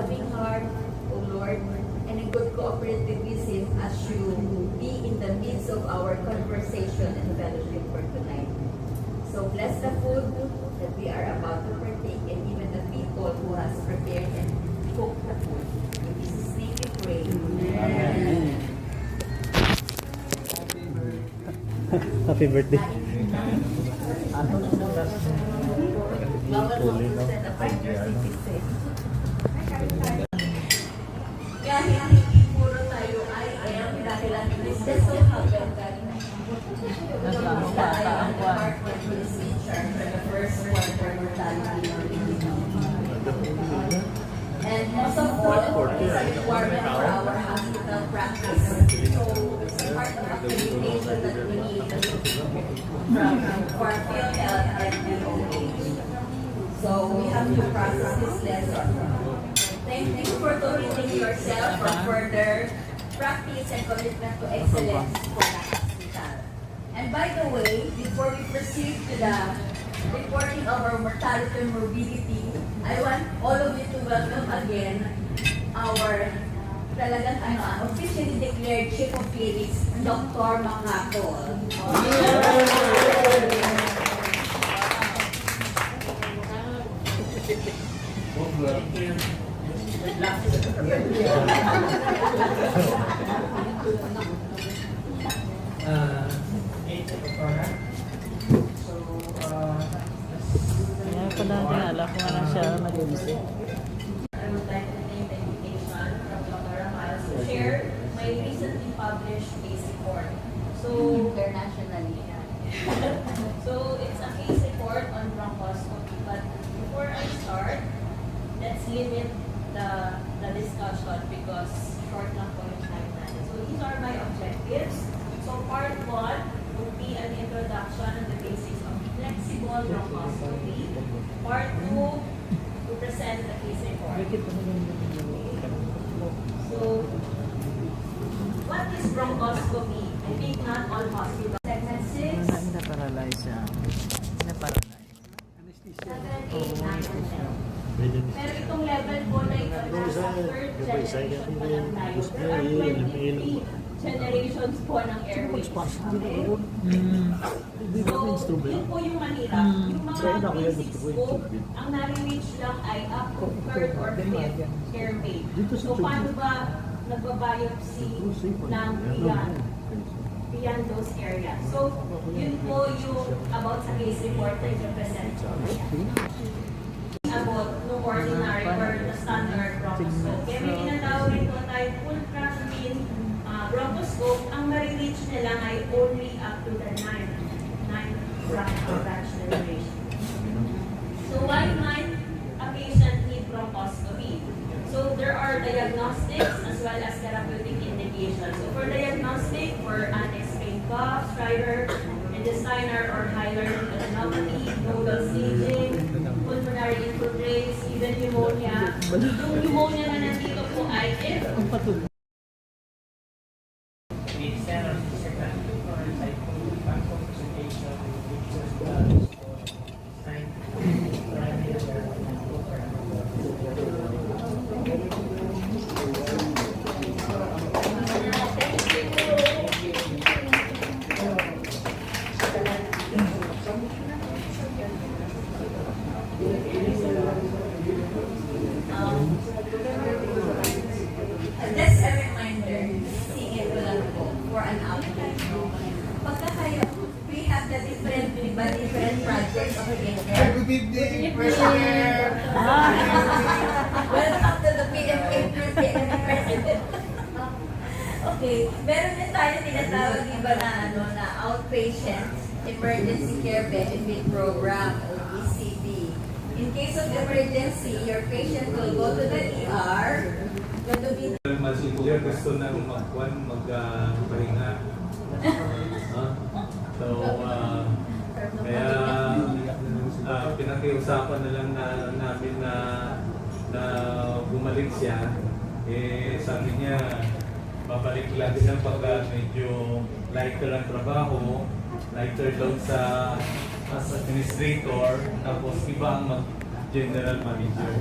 loving heart, O Lord, and a good cooperativism as you be in the midst of our conversation and fellowship for tonight. So bless the food that we are about to partake and even the people who has prepared and cooked the food. In Jesus' name we pray. Amen. Happy birthday. Kahit hindi puro tayo I am dahil ang Christus so happen that tayo ang department who is in charge for the first quarter mortality. And most of all, it's a requirement for our hospital practice. So it's a part of accreditation that we need for field health and DOH. So we have to process this lesson. Thank you for committing yourself for further practice and commitment to excellence for the hospital. And by the way, before we proceed to the reporting of our mortality and morbidity, I want all of you to welcome again our talagang officially declared Chief of Clinics, Dr. Macatol. Kaya pala naalala ko nga lang siya mag-visit. I would like to thank the invitation from Dr. Miles to share my recently published case report. So, internationally. So, it's a case report on bronchoscopy. But before I start, let's limit the discussion because short lang po yung time natin. So, these are my objectives. So, part 1 would be an introduction on the basics of flexible bronchoscopy. Part 2, to present the case report. So, what is bronchoscopy? I think not all hospitals. Segment 6, Na-paralyze siya. Na-paralyze. 7, 8, 9, and 10. Pero itong level po na ito, nasa third generation pa lang tayo. There are 23 generations po ng airways. So, yun po yung mahirap. Yung mga basics po, ang nare-reach lang ay up to third or fifth airway. So, paano ba nagbabiopsy ng beyond those areas? So, yun po yung about sa case report na i-present ko. About no ordinary or the standard bronchoscope. Kaya may tinatawag ito tayo ultra-thin bronchoscope. Ang nare-reach nila ay only up to the 9th branch derivation. So why might a patient need bronchoscopy? So there are diagnostics as well as therapeutic indications. So for diagnostic, for unexplained cough, stridor, intestinal or hilar adenopathy, nodal staging, pulmonary infiltrates, even pneumonia. Yung pneumonia na nandito po ay if just a reminder, singin ko lang po for an outline. Pagka kayo, we have the different projects of PNF. Good evening, President. Welcome to the PNF President. Okay, meron din tayo tinatawag iba na na outpatient emergency care benefit program o ECB. In case of emergency, your patient will go to the ER. Kuya gusto na magpahinga. So, kaya pinakiusapan na lang namin na bumalik siya. Sabi niya, babalik lang din ang pagka medyo lighter ang trabaho, lighter load as administrator, tapos iba ang general manager.